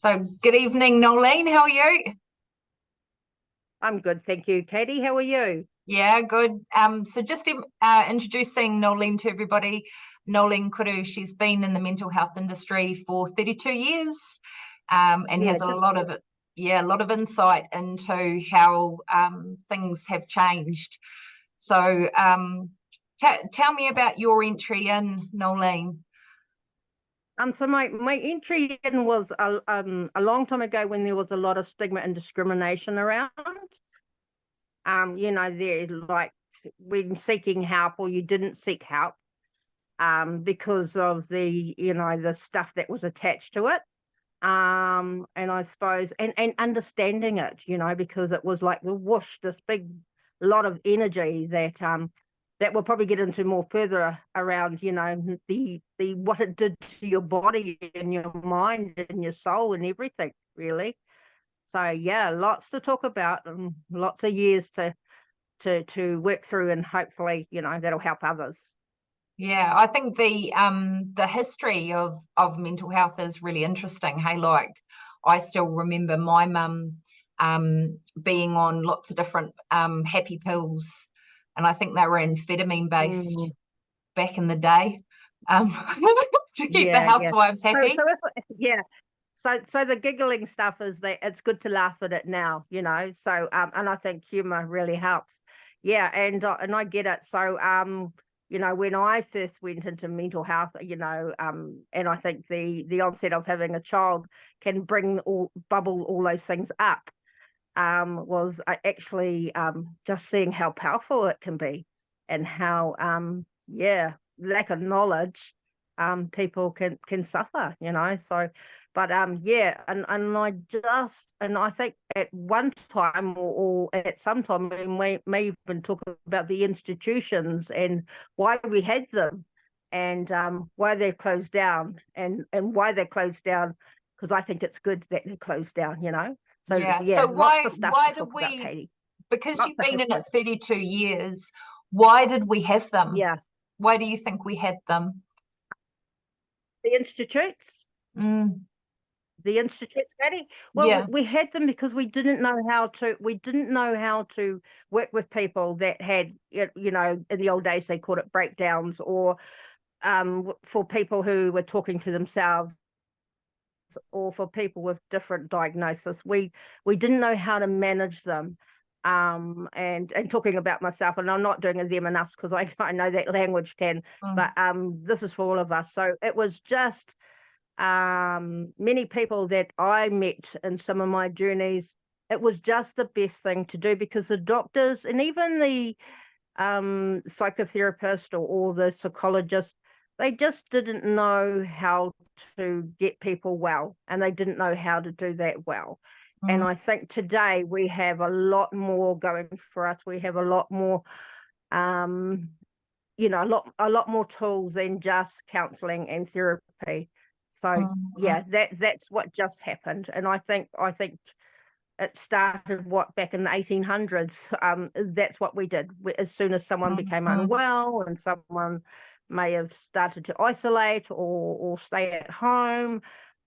So good evening, Noeline. How are you? I'm good, thank you. Katie, how are you? Yeah, good. So just introducing Noeline to everybody. Noeline Kuru, she's been in the mental health industry for 32 years, and Yeah, has just a lot of insight into how things have changed. So tell me about your entry in, Noeline. so my entry in was a long time ago when there was a lot of stigma and discrimination around. There like when seeking help or you didn't seek help, because of the stuff that was attached to it. And I suppose and understanding it, because it was like the whoosh, this big lot of energy that we'll probably get into more further around, the what it did to your body and your mind and your soul and everything, really. So yeah, lots to talk about and lots of years to work through, and hopefully, that'll help others. Yeah, I think the history of mental health is really interesting. Hey, like I still remember my mum being on lots of different happy pills, and I think they were amphetamine based Mm, back in the day, um, to keep the yeah, yeah. housewives So happy. so yeah. So the giggling stuff is that it's good to laugh at it now, So and I think humor really helps. Yeah, and I get it. So when I first went into mental health, and I think the onset of having a child can bubble all those things up. Was actually just seeing how powerful it can be, and how lack of knowledge, people can suffer, so. But yeah, and I think at one time, or at some time we may even talk about the institutions and why we had them, and why they're closed down, and why they're closed down, because I think it's good that they're closed down, so Yeah. So yeah, lots of stuff to why did talk about, we? Katie. Because Lots you've of been in history. it 32 years, why did we have them? Yeah, Why do you think we had them? the institutes. Mm, The institutes, Katie. Well, we, yeah. we had them because we didn't know how to. We didn't know how to work with people that had, in the old days they called it breakdowns, or for people who were talking to themselves, or for people with different diagnosis. We didn't know how to manage them. And talking about myself, and I'm not doing a them and us, because I know that language can, but Mm, this is for all of us. So it was just many people that I met in some of my journeys. It was just the best thing to do, because the doctors and even the psychotherapist, or the psychologist, they just didn't know how to get people well, and they didn't know how to do that well. And mm, I think today we have a lot more going for us. We have a lot more, um, a lot more tools than just counseling and therapy. So mm, mm. yeah, that's what just happened. And I think it started back in the 1800s. That's what we did. As soon as someone became Mm. unwell, and someone may have started to isolate, or stay at home,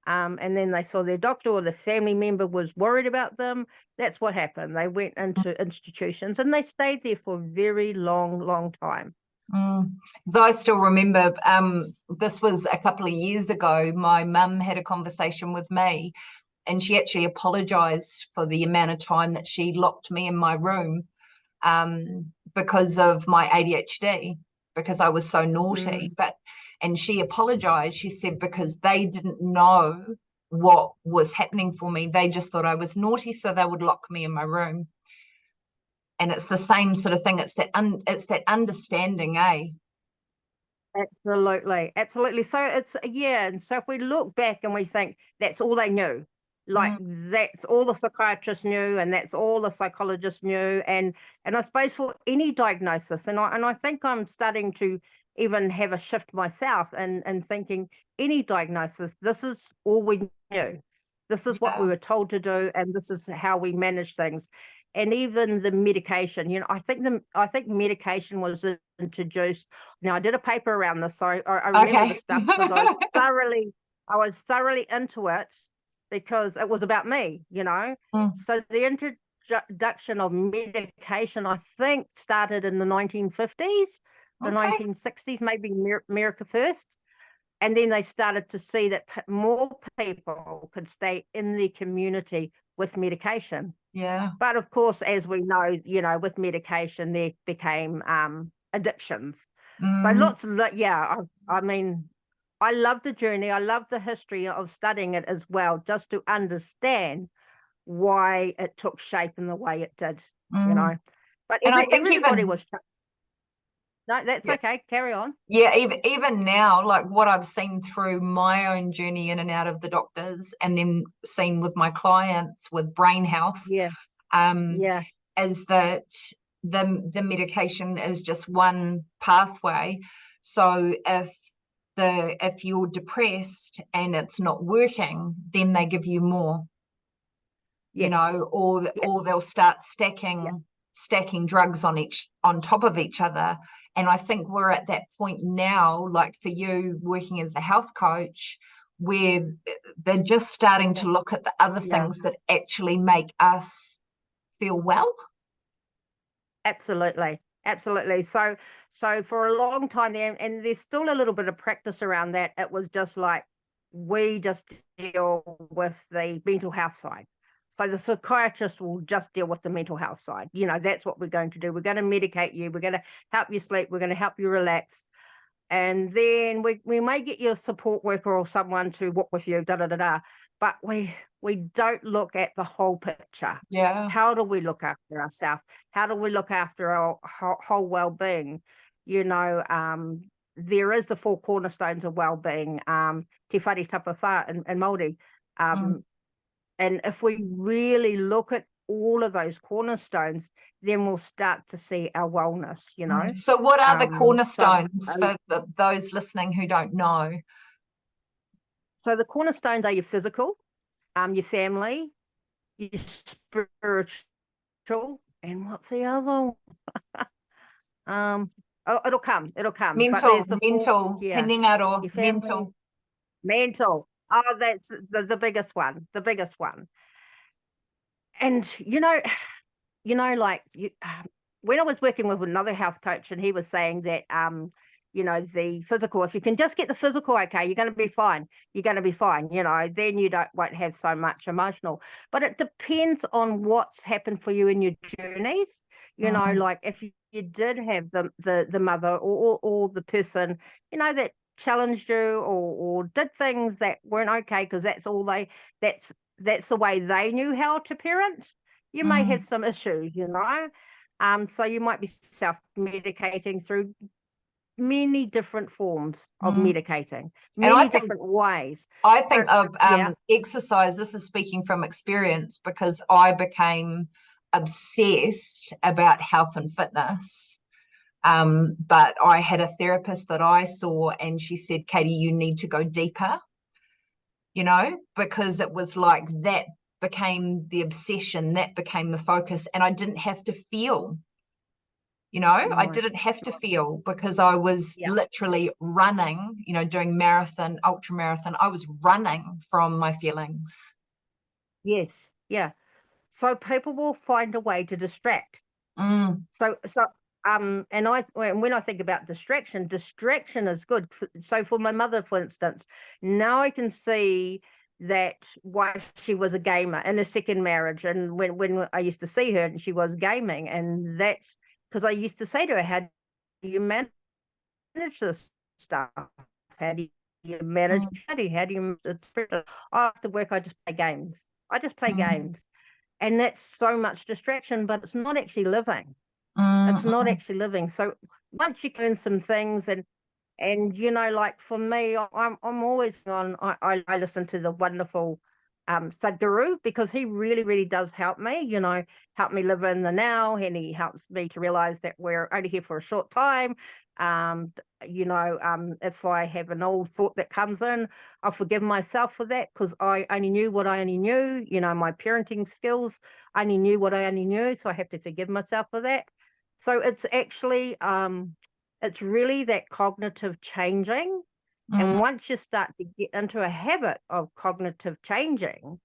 and then they saw their doctor, or the family member was worried about them, that's what happened. They went into institutions, and they stayed there for a very long, long time. Mm. So I still remember, this was a couple of years ago. My mum had a conversation with me, and she actually apologized for the amount of time that she locked me in my room, because of my ADHD, because I was so naughty. Mm. And she apologized. She said because they didn't know what was happening for me. They just thought I was naughty, so they would lock me in my room. And it's the same sort of thing. It's that understanding, eh? Absolutely, absolutely. So it's, yeah, and so if we look back and we think that's all they knew, like Mm, that's all the psychiatrists knew, and that's all the psychologists knew, and I suppose for any diagnosis, and I think I'm starting to even have a shift myself, and thinking any diagnosis, this is all we knew, this is what we yeah. were told to do, and this is how we manage things. And even the medication, I think medication was introduced. Now, I did a paper around this, so I remember the Okay. stuff, because I was thoroughly into it. because it was about me, you know. So the introduction of medication, I think, started in the 1950s, the 1960s, maybe America first. And then they started to see that more people could stay in the community with medication. Yeah. But of course, as we know, you know, with medication, there became addictions. So lots of that. Yeah, I mean, I love the journey. I love the history of studying it as well, just to understand why it took shape in the way it did, you know. But And I think everybody even, was. No, that's okay. Carry on. yeah, even now, like what I've seen through my own journey in and out of the doctors, and then seen with my clients with brain health, Yeah. is that the medication is just one pathway. So if you're depressed and it's not working, then they give you more. Yes. You know, or they'll start stacking drugs on top of each other. And I think we're at that point now, like for you working as a health coach, where they're just starting to look at the other things that actually make us feel well. Absolutely. So for a long time there, and there's still a little bit of practice around that, it was just like, we just deal with the mental health side. So the psychiatrist will just deal with the mental health side. You know, that's what we're going to do. We're going to medicate you. We're going to help you sleep. We're going to help you relax. And then we may get you a support worker or someone to walk with you, but we don't look at the whole picture. Yeah. How do we look after ourselves? How do we look after our whole well-being? You know, there is the 4 cornerstones of well-being, te whare tapa whā in Māori. And if we really look at all of those cornerstones, then we'll start to see our wellness, you know. So what are the cornerstones for those listening who don't know? So the cornerstones are your physical, your family, your spiritual, and what's the other? It'll come. Mental, but there's the mental, your family, mental. Oh, that's the biggest one. The biggest one. And you know, like when I was working with another health coach, and he was saying that you know, the physical, if you can just get the physical okay, you're going to be fine. You're going to be fine. You know, then you won't have so much emotional. But it depends on what's happened for you in your journeys. You know, like if you did have the mother or the person, you know, that challenged you or did things that weren't okay because that's the way they knew how to parent. You may have some issues, you know. So you might be self-medicating through many different forms of medicating, many different ways. I think of exercise. This is speaking from experience, because I became obsessed about health and fitness. But I had a therapist that I saw, and she said, Katie, you need to go deeper, you know, because it was like that became the obsession, that became the focus, and I didn't have to feel. You know, I didn't have to feel, because I was literally running, you know, doing marathon, ultra marathon. I was running from my feelings. Yes. Yeah. So people will find a way to distract. And when I think about distraction is good. So for my mother, for instance, now I can see that why she was a gamer in a second marriage. And when I used to see her and she was gaming, and that's because I used to say to her, how do you manage this stuff? How do you manage? How do you after work, I just play games. Games. And that's so much distraction, but it's not actually living. It's not actually living. So once you learn some things, and you know, like for me, I'm always on. I listen to the wonderful Sadhguru, because he really does help me. You know, help me live in the now, and he helps me to realize that we're only here for a short time. You know, if I have an old thought that comes in, I'll forgive myself for that, because I only knew what I only knew. You know, my parenting skills, I only knew what I only knew, so I have to forgive myself for that. So it's actually it's really that cognitive changing And once you start to get into a habit of cognitive changing,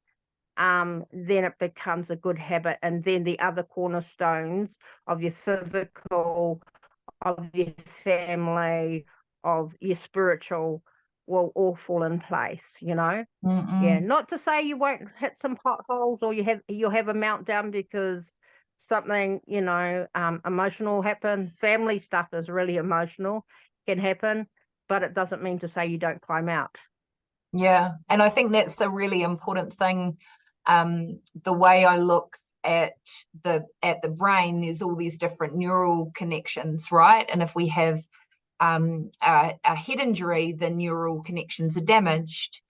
then it becomes a good habit. And then the other cornerstones of your physical, of your family, of your spiritual will all fall in place, you know? Yeah, not to say you won't hit some potholes or you'll have a meltdown because something, you know, emotional happen. Family stuff is really emotional, can happen, but it doesn't mean to say you don't climb out. Yeah, and I think that's the really important thing. The way I look at the brain, there's all these different neural connections, right? And if we have a head injury, the neural connections are damaged,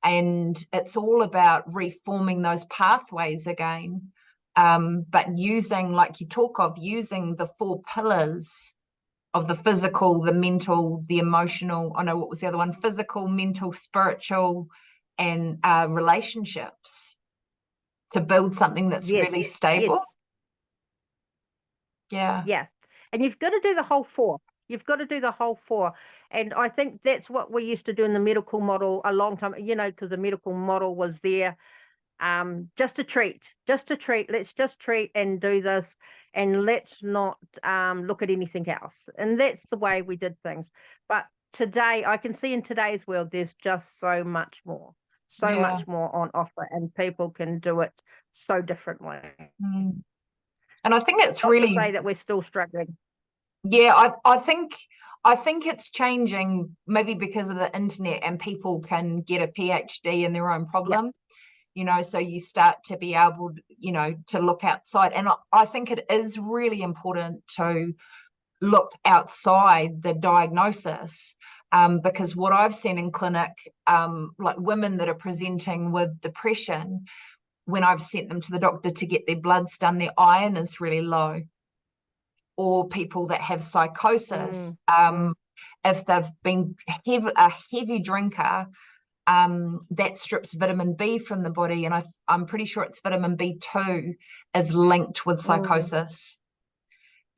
and it's all about reforming those pathways again. But using, like you talk of, using the four pillars of the physical, the mental, the emotional. Oh no, what was the other one? Physical, mental, spiritual, and relationships to build something that's really stable. Yeah. Yeah. And you've got to do the whole four. You've got to do the whole four. And I think that's what we used to do in the medical model a long time, you know, because the medical model was there just to treat. Let's just treat and do this, and let's not look at anything else. And that's the way we did things. But today, I can see in today's world, there's just so much more on offer, and people can do it so differently. And I think it's Not really to say that we're still struggling. Yeah, I think it's changing, maybe because of the internet, and people can get a PhD in their own problem. You know, so you start to be able, you know, to look outside. And I think it is really important to look outside the diagnosis, because what I've seen in clinic, like women that are presenting with depression, when I've sent them to the doctor to get their bloods done, their iron is really low. Or people that have psychosis, if they've been a heavy drinker, that strips vitamin B from the body, and I'm pretty sure it's vitamin B2 is linked with psychosis.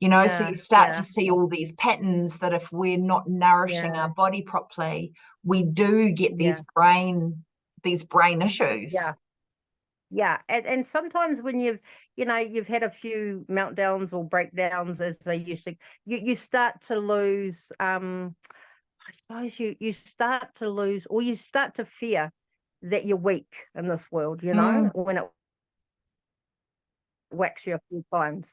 You know, so you start to see all these patterns that if we're not nourishing our body properly, we do get these brain issues. Yeah, and sometimes when you've had a few meltdowns or breakdowns, as they used to, you start to lose. I suppose you start to lose, or you start to fear that you're weak in this world. You know, when it whacks you a few times,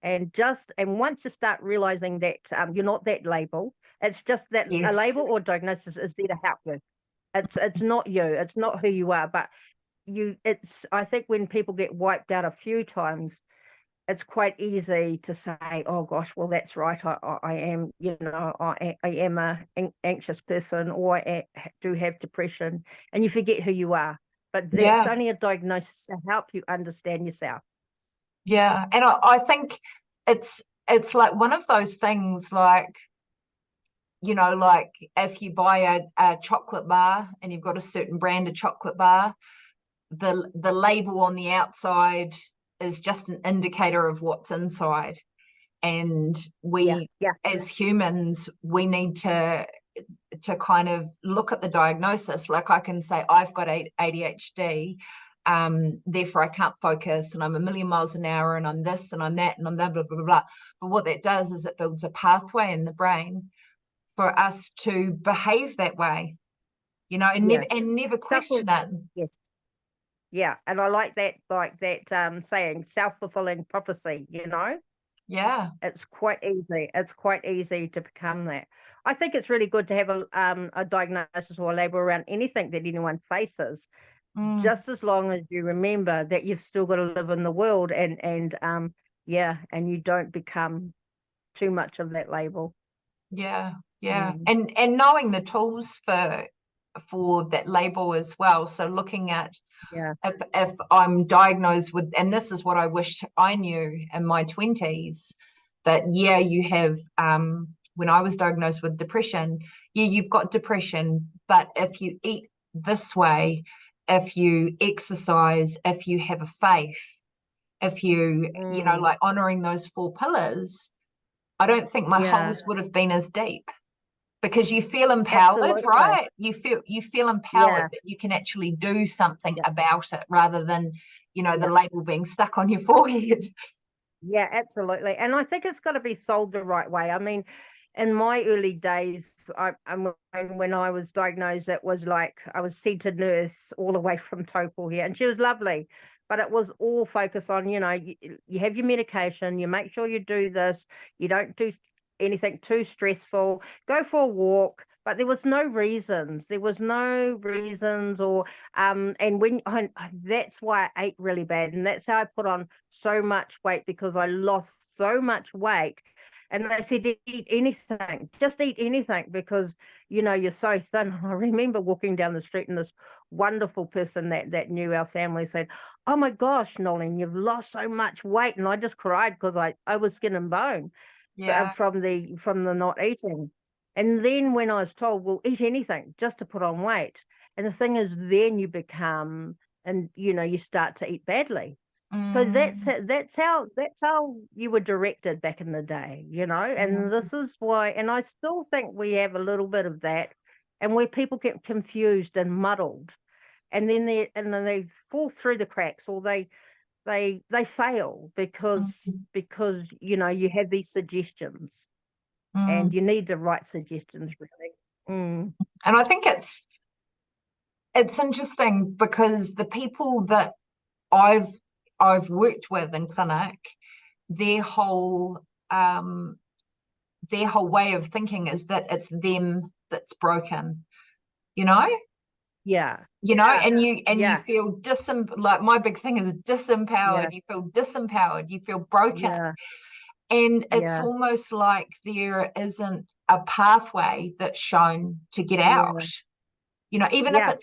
and once you start realizing that you're not that label, it's just that a label or diagnosis is there to help you. It's not you. It's not who you are, but I think when people get wiped out a few times, it's quite easy to say, oh gosh, well, that's right, I am, you know, I am an anxious person, or I do have depression, and you forget who you are. But that's only a diagnosis to help you understand yourself. Yeah, and I think it's like one of those things, like, you know, like if you buy a chocolate bar and you've got a certain brand of chocolate bar, the label on the outside is just an indicator of what's inside. And we, as humans, we need to kind of look at the diagnosis. Like I can say, I've got ADHD, therefore I can't focus, and I'm a million miles an hour, and I'm this and I'm that and I'm blah, blah, blah, blah, blah. But what that does is it builds a pathway in the brain for us to behave that way, you know, and never question it. Yes. Yeah, and I like that saying, self-fulfilling prophecy, you know? Yeah. It's quite easy. It's quite easy to become that. I think it's really good to have a diagnosis or a label around anything that anyone faces, just as long as you remember that you've still got to live in the world, and you don't become too much of that label. Yeah. And knowing the tools for that label as well. So looking at if I'm diagnosed with, and this is what I wish I knew in my 20s, that you have when I was diagnosed with depression, you've got depression, but if you eat this way, if you exercise, if you have a faith, if you you know, like honoring those four pillars, I don't think my holes would have been as deep. because you feel empowered, Absolutely. right? You feel empowered Yeah. that you can actually do something about it rather than, you know, the Yeah. label being stuck on your forehead. Yeah, absolutely. And I think it's got to be sold the right way. I mean, in my early days, when I was diagnosed, it was like I was sent to nurse all the way from Taupo here, and she was lovely, but it was all focused on, you have your medication, you make sure you do this, you don't do anything too stressful, go for a walk. But there was no reasons. There was no reasons, or and that's why I ate really bad, and that's how I put on so much weight, because I lost so much weight. And they said, eat anything, just eat anything, because you're so thin. I remember walking down the street, and this wonderful person that knew our family said, "Oh my gosh, Noeline, you've lost so much weight." And I just cried, because I was skin and bone Yeah. from the not eating. And then when I was told, well, eat anything just to put on weight. And the thing is, then you become, and you start to eat badly. So that's Mm, how you were directed back in the day, and mm, this is why, and I still think we have a little bit of that, and where people get confused and muddled, and then they fall through the cracks, or they fail mm, because you have these suggestions, and mm. you need the right suggestions, really. And I think it's interesting because the people that I've I've worked with in clinic, their whole um, their whole way of thinking is that it's them that's broken, you know? Yeah, Yeah. yeah, And you yeah, feel like my big thing is disempowered. yeah, You feel disempowered, you feel broken. yeah, And it's yeah, almost like there isn't a pathway that's shown to get out. yeah, You know, yeah, yes,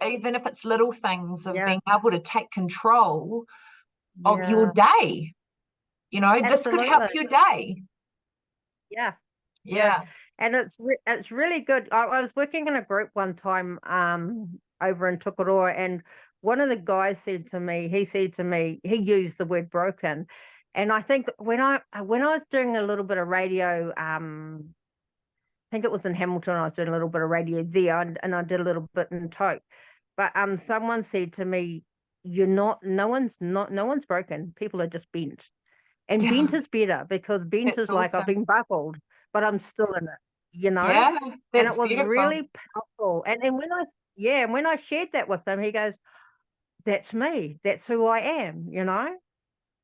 even if it's little things of yeah, being able to take control of your yeah, day. You know, this could help absolutely. your day. Yeah, yeah. Yeah. And it's really good. I was working in a group one time over in Tukuroa, and one of the guys said to me, he used the word broken. And I think when I was doing a little bit of radio, I think it was in Hamilton, I was doing a little bit of radio there, and I did a little bit in Tote. But someone said to me, "You're not. No one's broken. People are just bent." And Yeah. bent is better, because bent That's is like I've awesome. been buckled, but I'm still in it. Yeah. And it That's was beautiful. really powerful. And when I shared that with him, he goes, "That's me. That's who I am."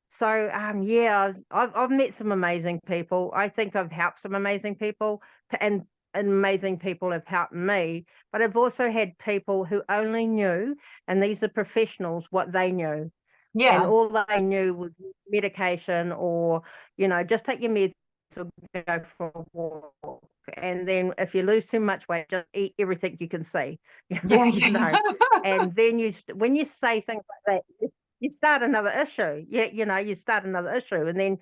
So yeah, I've met some amazing people. I think I've helped some amazing people, and amazing people have helped me. But I've also had people who only knew, and these are professionals, what they knew, and Yeah. all they knew was medication, or just take your meds or go for a walk. And then if you lose too much weight, just eat everything you can see. Yeah. you know Yeah. and then when you say things like that, you start another issue. You start another issue, and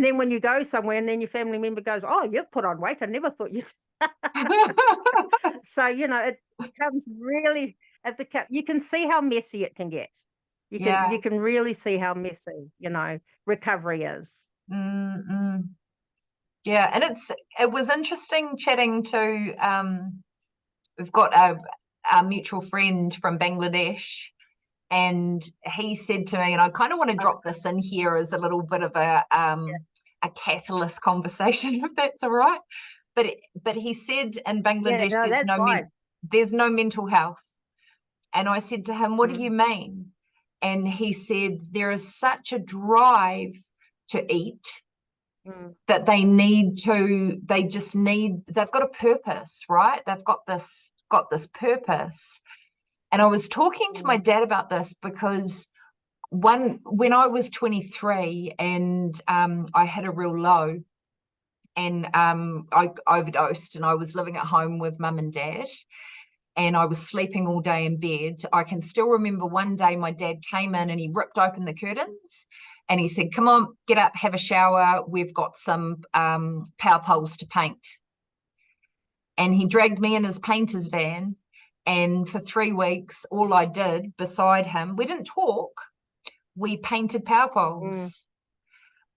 then when you go somewhere, and then your family member goes, "Oh, you've put on weight, I never thought you." So it becomes really, you can see how messy it can get. You can Yeah. you can really see how messy recovery is. Mm-mm. Yeah. And it was interesting chatting to we've got a mutual friend from Bangladesh, and he said to me, and I kind of want to Oh, drop this in here as a little bit of yeah, a catalyst conversation, if that's all right. But he said in yeah, Bangladesh no, that's fine. there's no mental health. And I said to him, what do you Mm, mean? And he said, there is such a drive to eat mm, that they've got a purpose, right? They've got this purpose. And I was talking to my mm, dad about this because when I was 23 and I had a real low, and I overdosed, and I was living at home with mum and dad, and I was sleeping all day in bed. I can still remember one day my dad came in and he ripped open the curtains and he said, "Come on, get up, have a shower. We've got some power poles to paint." And he dragged me in his painter's van. And for 3 weeks, all I did beside him, we didn't talk, we painted power mm, poles.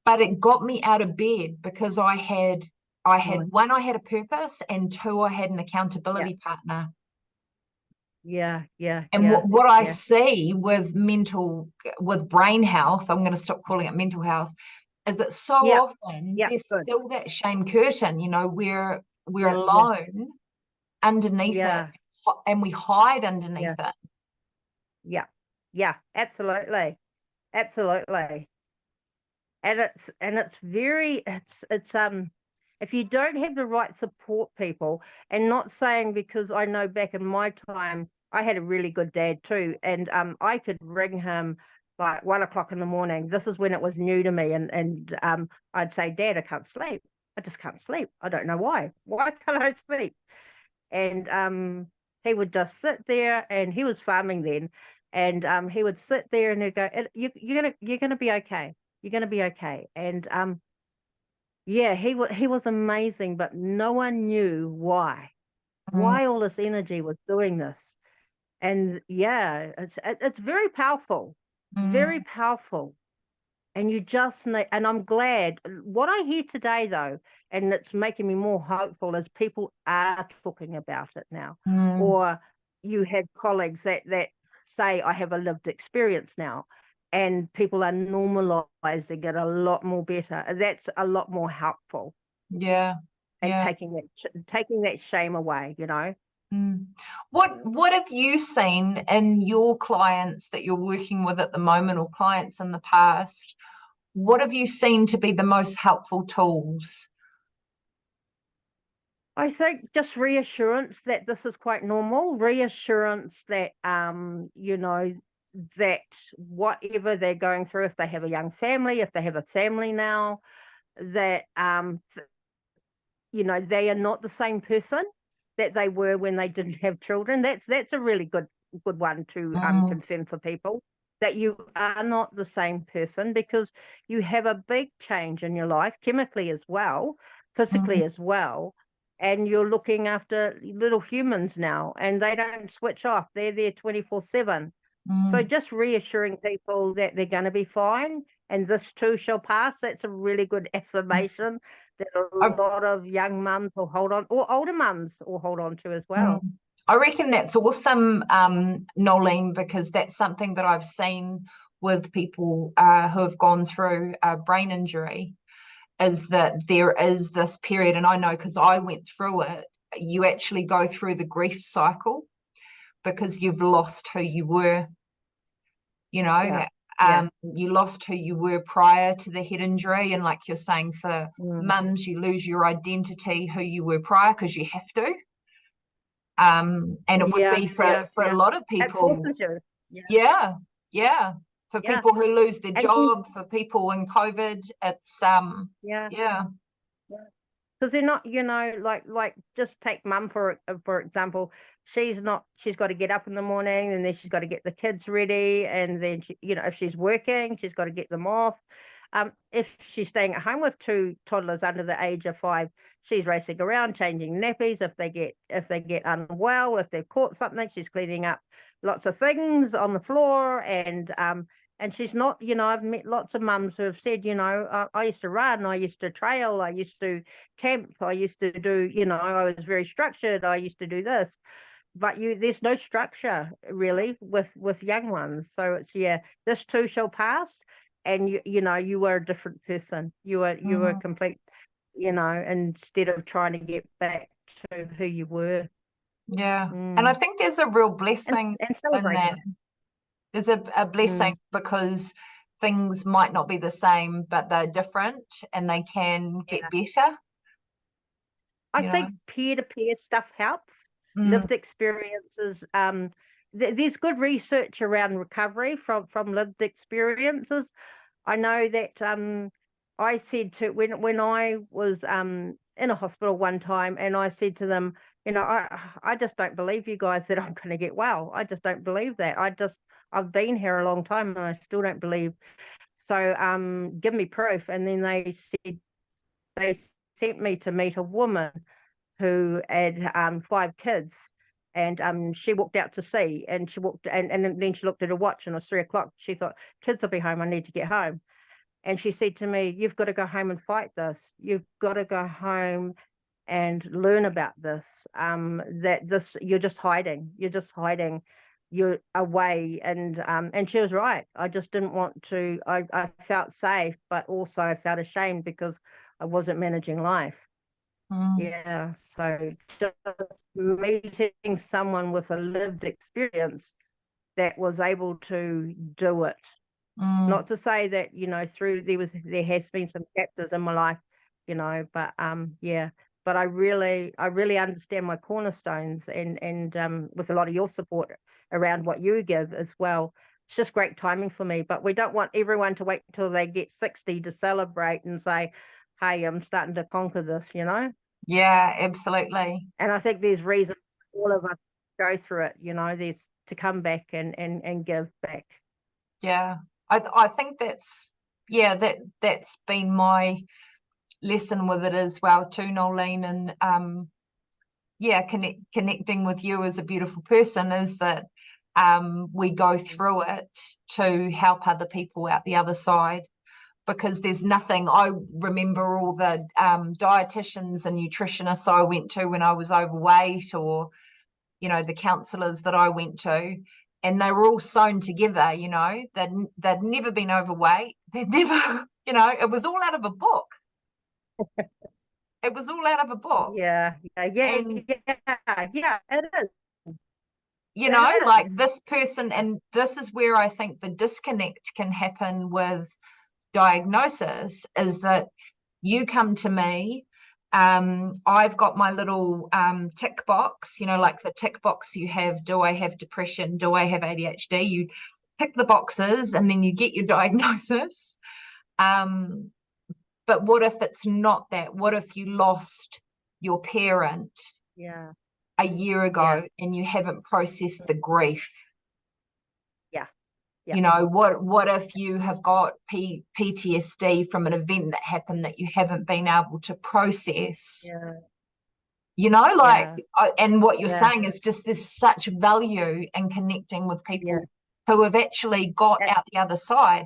But it got me out of bed because I had I had Right. one, I had a purpose, and two, I had an accountability partner. Yeah, yeah, And yeah, what I yeah, see with brain health, I'm going to stop calling it mental health, is that so yeah, often yeah, there's good. still that shame curtain, we're Yeah, yeah, alone underneath it, yeah, and we hide underneath yeah, it. yeah, yeah, absolutely, absolutely. And it's very it's if you don't have the right support people, and not saying, because I know back in my time I had a really good dad too, and I could ring him like 1 o'clock in the morning. This is when it was new to me, and I'd say, Dad, I can't sleep. I just can't sleep. I don't know why. Why can't I sleep? And he would just sit there, and he was farming then, and he would sit there and he'd go, you're gonna be okay. You're gonna be okay. And yeah, he was amazing, but no one knew Mm, why all this energy was doing this. And yeah, it's very powerful, very mm, powerful. And you just need, and I'm glad what I hear today though, and it's making me more hopeful, is people are talking about it now. mm, Or you have colleagues that say, I have a lived experience now, and people are normalizing it a lot more better. That's a lot more helpful, yeah, and yeah. taking that shame away, Mm. What have you seen in your clients that you're working with at the moment, or clients in the past? What have you seen to be the most helpful tools? I think just reassurance that this is quite normal, reassurance that that whatever they're going through, if they have a young family, if they have a family now, that they are not the same person that they were when they didn't have children. That's a really good one to Mm, confirm for people, that you are not the same person, because you have a big change in your life, chemically as well, mm, physically as well, and you're looking after little humans now, and they don't switch off. They're there 24/7. So mm. just reassuring people that they're going to be fine, and this too shall pass. That's a really good affirmation that a I, lot of young mums will hold on, or older mums will hold on to as mm. well. I reckon that's awesome, Noeline, because that's something that I've seen with people who have gone through a brain injury, is that there is this period, and I know because I went through it, you actually go through the grief cycle because you've lost who you were, you Yeah, know, yeah, you lost who you were prior to the head injury. And like you're saying, for mm, mums, you lose your identity, who you were prior, because you have to. And it would yeah, be yeah, for a yeah. lot of It people, forces you. Yeah, yeah, yeah. For yeah, people who lose their and job, for people in COVID, it's yeah, yeah. yeah. Because they're not, like just take mum for example. She's got to get up in the morning, and then she's got to get the kids ready, and then if she's working, she's got to get them off. If she's staying at home with two toddlers under the age of 5, she's racing around changing nappies. If they get unwell, if they've caught something, she's cleaning up lots of things on the floor, and she's not, I've met lots of mums who have said, I used to run, I used to trail, I used to camp, I used to do, I was very structured, I used to do this. But there's no structure really with young ones. So it's, yeah, this too shall pass. And you were a different person. You were Mhm. complete, instead of trying to get back to who you were. Yeah. And I Mm. think there's a real and blessing and in celebrate that. them. There's a blessing Mm. because things might not be the same, but they're different and they can get Yeah. better, I you know. think peer-to-peer stuff helps. Mm, Lived experiences. There's good research around recovery from lived experiences. I know that I said to when I was in a hospital one time, and I said to them, I just don't believe you guys that I'm going to get well. I just don't believe that. I've been here a long time, and I still don't believe. So give me proof. And then they sent me to meet a woman who had 5 kids, and she walked out to sea, and she walked, and then she looked at her watch, and it was 3 o'clock. She thought, kids will be home, I need to get home. And she said to me, "You've got to go home and fight this. You've got to go home and learn about this. You're just hiding. You're just hiding. You're away." And she was right. I just didn't want to. I felt safe, but also I felt ashamed because I wasn't managing life. Yeah. So just meeting someone with a lived experience that was able to do it. Not to say that, you know, there has been some chapters in my life, you know, but yeah. But I really understand my cornerstones, and with a lot of your support around what you give as well. It's just great timing for me. But we don't want everyone to wait until they get 60 to celebrate and say, "Hey, I'm starting to conquer this," you know? Yeah, absolutely. And I think there's reasons all of us go through it, you know, there's to come back and give back. Yeah. I think that's been my lesson with it as well too, Noeline, and connecting with you as a beautiful person is that we go through it to help other people out the other side, because there's nothing. I remember all the dietitians and nutritionists I went to when I was overweight, or you know, the counselors that I went to, and they were all sewn together. You know, they'd never been overweight. They'd never, you know, it was all out of a book. It was all out of a book. Yeah, And yeah, it is. you know, It like is. this person, and this is where I think the disconnect can happen with diagnosis, is that you come to me, I've got my little tick box, you know, like the tick box you have: do I have depression, do I have ADHD? You tick the boxes and then you get your diagnosis. But what if it's not that? What if you lost your parent Yeah, a year ago and you haven't processed the grief? yeah, yeah, You know, what if you have got PTSD from an event that happened that you haven't been able to process? yeah, You know, like, yeah, and what you're yeah, saying is just there's such value in connecting with yeah, people who have actually got and- out the other side.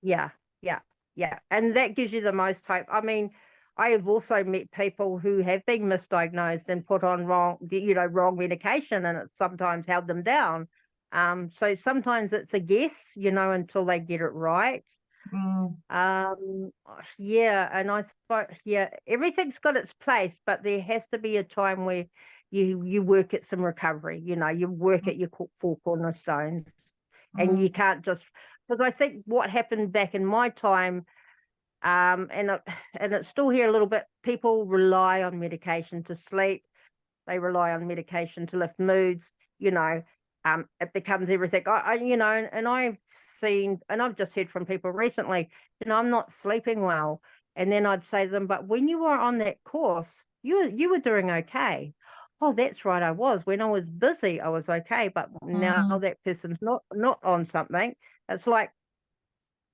yeah, yeah, yeah. And that gives you the most hope. I mean, I have also met people who have been misdiagnosed and put on wrong medication, and it sometimes held them down. So sometimes it's a guess, you know, until they get it right. Mm, Yeah, and I thought, yeah, everything's got its place, but there has to be a time where you work at some recovery, you know, you work at your four cornerstones, and mm, you can't just, because I think what happened back in my time, and it's still here a little bit, people rely on medication to sleep. They rely on medication to lift moods, you know. It becomes everything. You know, and I've seen, and I've just heard from people recently, you know, I'm not sleeping well. And then I'd say to them, but when you were on that course, you were doing okay. Oh, that's right, I was. When I was busy, I was okay. But now mm. that person's not on something, it's like,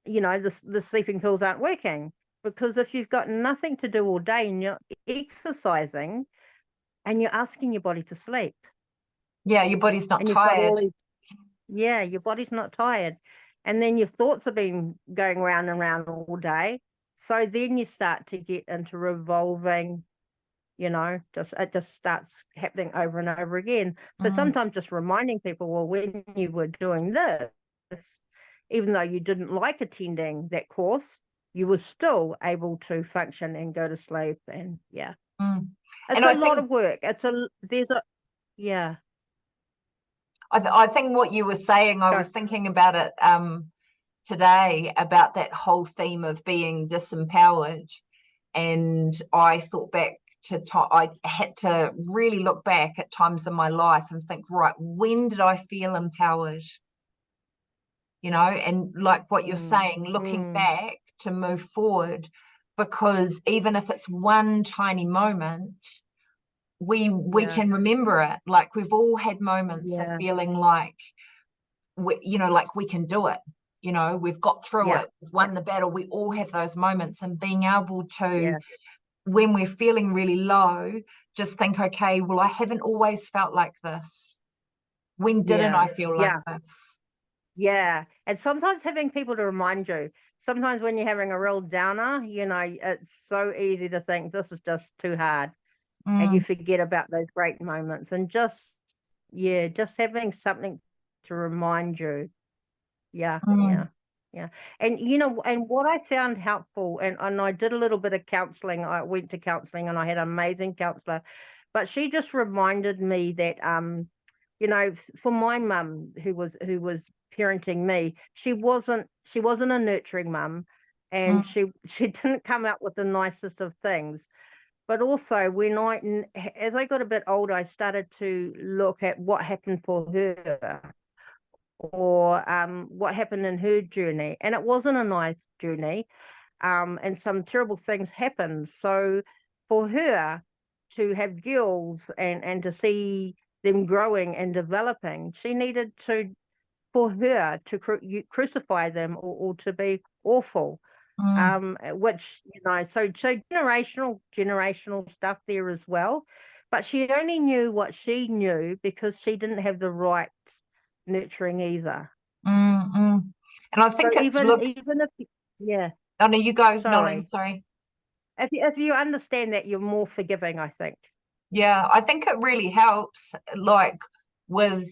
you know, the sleeping pills aren't working. Because if you've got nothing to do all day and you're exercising, and you're asking your body to sleep, Yeah, your body's not and you've got all tired. these, yeah, your body's not tired, and then your thoughts have been going round and round all day, so then you start to get into revolving, you know, it just starts happening over and over again. So Mm. sometimes just reminding people, well, when you were doing this, even though you didn't like attending that course, you were still able to function and go to sleep. And yeah, Mm. it's And a I lot think of work. Yeah. I think what you were saying, I Go. was thinking about it today, about that whole theme of being disempowered. And I thought back to I had to really look back at times in my life and think, right, when did I feel empowered? You know, and like what you're Mm, saying, looking mm, back to move forward, because even if it's one tiny moment, we yeah, can remember it. Like we've all had moments of yeah, feeling like you know, like we can do it. You know, we've got through yeah, it, we've yeah, won the battle. We all have those moments, and being able to, yeah, when we're feeling really low, just think, okay, well, I haven't always felt like this. When didn't yeah, I feel like yeah, this? yeah. And sometimes having people to remind you, sometimes when you're having a real downer, you know, it's so easy to think this is just too hard, and you forget about those great moments, and just having something to remind you. Yeah, yeah, yeah. And you know, and what I found helpful, and I did a little bit of counseling. I went to counseling and I had an amazing counselor, but she just reminded me that you know, for my mum who was parenting me, she wasn't a nurturing mum, and she didn't come out with the nicest of things. But also, as I got a bit older, I started to look at what happened for her, or what happened in her journey. And it wasn't a nice journey, and some terrible things happened. So for her to have girls and to see them growing and developing, she needed to, for her to crucify them, or to be awful. Which, you know, so generational stuff there as well. But she only knew what she knew because she didn't have the right nurturing either. And I So think it's even if yeah, oh no, you go, Noeline, sorry. sorry. If you understand that, you're more forgiving, I think. Yeah, I think it really helps. Like with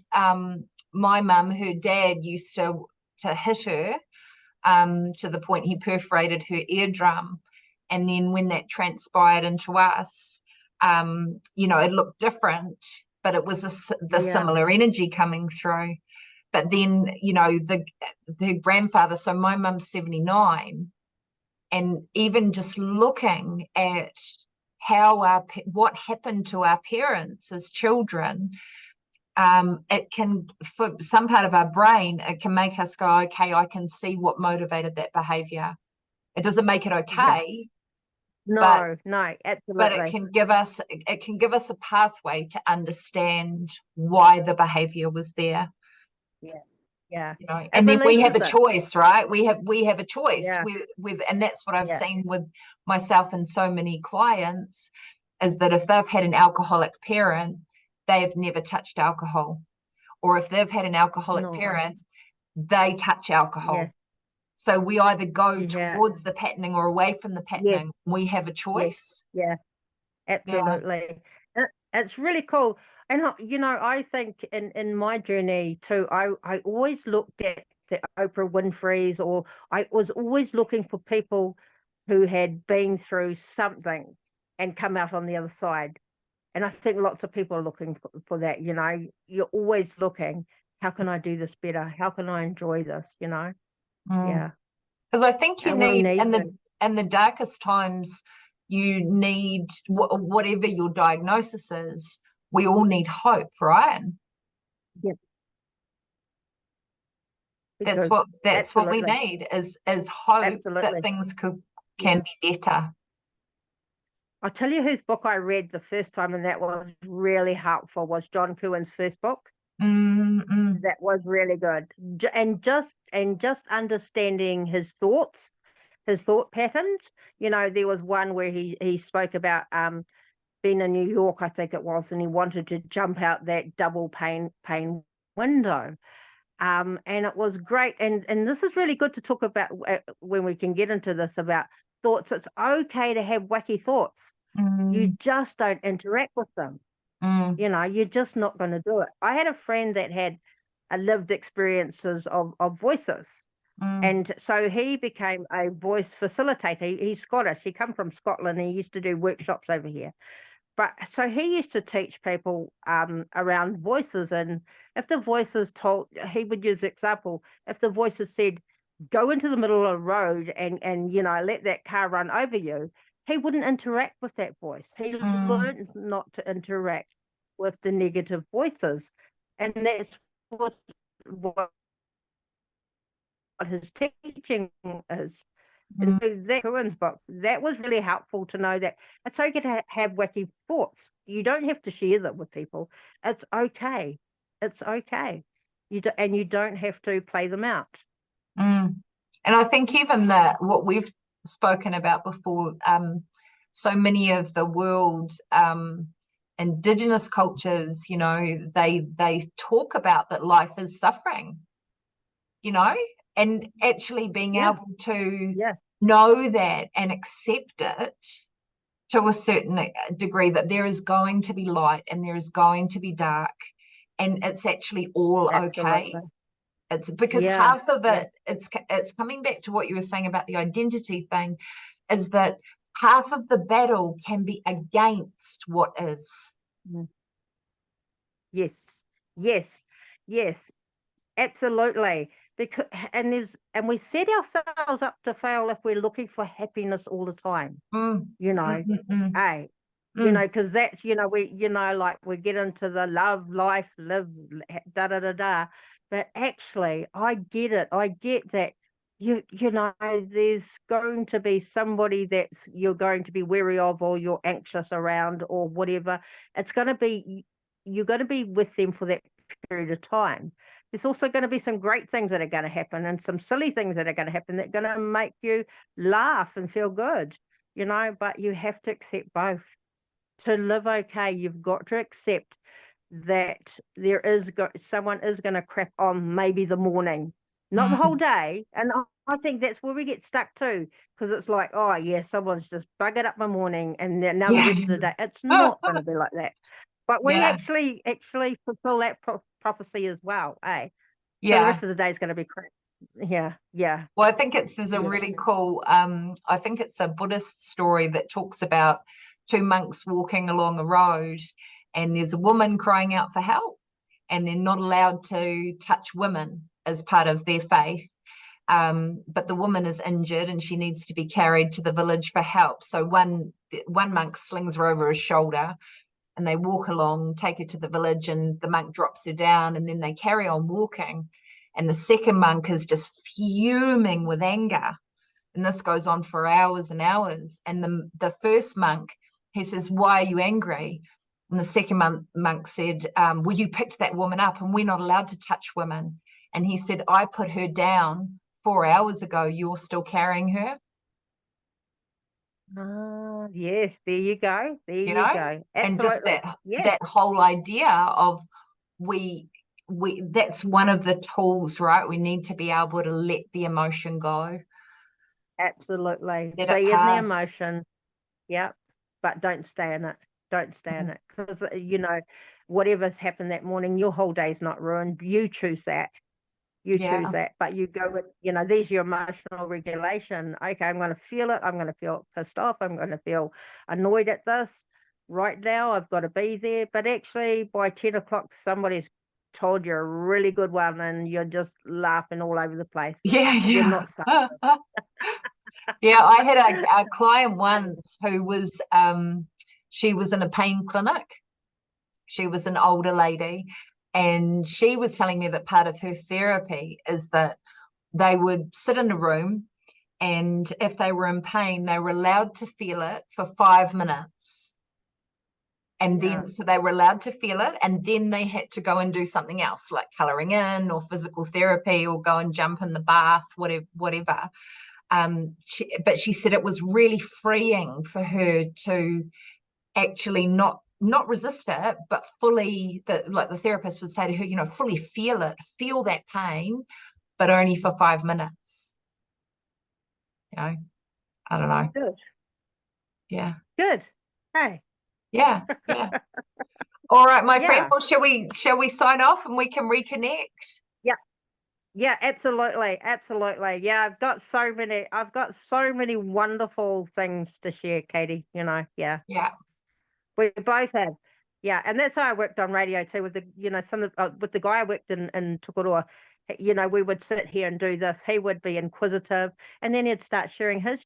my mum, her dad used to hit her to the point he perforated her eardrum. And then when that transpired into us, you know, it looked different, but it was the Yeah, similar energy coming through. But then, you know, the grandfather, so my mum's 79, and even just looking at what happened to our parents as children, it can, for some part of our brain, it can make us go, okay, I can see what motivated that behavior. It doesn't make it yeah. okay, but No, it absolutely. can give us a pathway to understand why the behavior was there. Yeah, yeah. You know, It and then we have releases a it. choice, right? We have a choice Yeah, with and that's what I've yeah. seen with myself and so many clients, is that if they've had an alcoholic parent, they have never touched alcohol. Or if they've had an alcoholic No, parent, they touch yeah, alcohol. So we either go yeah. towards the patterning or away from the Yes, patterning. We have a yes, choice. yeah. Yeah. Absolutely. It's really cool. And you know, I think in my journey too, I always looked at the Oprah Winfrey's, or I was always looking for people who had been through something and come out on the other side. And I think lots of people are looking for that, you know. You're always looking, how can I do this better? How can I enjoy this, you know? Mm. Yeah. Because I think you And we need need them. in the darkest times, you need whatever your diagnosis is. We all need hope, right? Yeah, we That's do. what we Absolutely. need is hope that Absolutely. things Yeah. can be better. I'll tell you whose book I read the first time, and that was really helpful, was John Cohen's first book. Mm-mm. That was really good. And just understanding his thoughts, his thought patterns. You know, there was one where he spoke about being in New York, I think it was, and he wanted to jump out that double pane window. And it was great. And this is really good to talk about when we can get into this, about thoughts. It's okay to have wacky thoughts. You Mm, just don't interact with them. mm, You know, you're just not going to do it. I had a friend that had a lived experiences of voices. mm, And so he became a voice facilitator. He's Scottish. He come from Scotland. He used to do workshops over here. But so he used to teach people around voices. And if the voices told, he would use the example, if the voices said, go into the middle of the road and you know, let that car run over you, he wouldn't interact with that voice. He mm, learned not to interact with the negative voices. And that's what his teaching is. And mm, so that Cohen's book, that was really helpful to know that it's okay to have wacky thoughts. You don't have to share them with people. It's okay. It's okay. And you don't have to play them out. mm. And I think even what we've spoken about before, so many of the world indigenous cultures, you know, they talk about that life is suffering, you know, and actually being Yeah. able to Yeah. know that and accept it to a certain degree, that there is going to be light and there is going to be dark, and it's actually all okay. Absolutely. It's because Yeah. half of Yeah. it, it's coming back to what you were saying about the identity thing, is that half of the battle can be against what is. Mm. Yes. Yes. Yes. Absolutely. Because and we set ourselves up to fail if we're looking for happiness all the time, Mm, you mm, know. mm, mm, Hey, mm. because that's, we, like we get into the love life, live, da da da da. But actually, I get it. I get that there's going to be somebody that's you're going to be wary of, or you're anxious around, or whatever. It's going to be, you're going to be with them for that period of time. There's also going to be some great things that are going to happen, and some silly things that are going to happen that are going to make you laugh and feel good, but you have to accept both. To live okay, you've got to accept that someone is going to crap on maybe the morning, not the whole Mm. day. And I think that's where we get stuck too, because it's like, oh yeah, someone's just buggered up my morning, and now the Yeah. rest of the day it's not going to be like that. But we Yeah. actually fulfill that prophecy as well, eh? So the Yeah. rest of the day is going to be crap. Yeah, yeah, Well, I think there's a yeah. really cool, I think it's a Buddhist story that talks about two monks walking along a road, and there's a woman crying out for help, and they're not allowed to touch women as part of their faith. But the woman is injured and she needs to be carried to the village for help. So one monk slings her over his shoulder, and they walk along, take her to the village, and the monk drops her down, and then they carry on walking. And the second monk is just fuming with anger. And this goes on for hours and hours. And the first monk, he says, "Why are you angry?" And the second monk said, "Well, you picked that woman up, and we're not allowed to touch women." And he said, "I put her down 4 hours ago. You're still carrying her." Yes, there you go. There You you know, go. and just Absolutely. Yeah, that whole idea of we that's one of the tools, right? We need to be able to let the emotion go, absolutely. let it Be in the pass. emotion. Yeah, but don't stay in it. Don't stay in Mhm. it, because whatever's happened that morning, your whole day's not ruined. You choose that. You choose Yeah. that. But you go with, there's your emotional regulation. Okay, I'm going to feel it. I'm going to feel pissed off. I'm going to feel annoyed at this. Right now, I've got to be there. But actually, by 10 o'clock, somebody's told you a really good one, and you're just laughing all over the place. You're Yeah. not suffering. Yeah. Yeah, I had a client once who was she was in a pain clinic. She was an older lady, and she was telling me that part of her therapy is that they would sit in a room, and if they were in pain, they were allowed to feel it for 5 minutes. And Yeah. then, so they were allowed to feel it, and then they had to go and do something else, like coloring in or physical therapy, or go and jump in the bath, whatever. But she said it was really freeing for her to actually not resist it, but fully, like the therapist would say to her, fully feel it, feel that pain, but only for 5 minutes. I don't know. Good. Yeah. Good. Hey. Yeah. Yeah. All right, my friend. Yeah. Well, shall we sign off and we can reconnect? Yeah. Yeah, absolutely. Absolutely. Yeah, I've got so many wonderful things to share, Katie. Yeah. Yeah. We both have. Yeah, and that's how I worked on radio too, with with the guy I worked in Tukurua. We would sit here and do this. He would be inquisitive, and then he'd start sharing his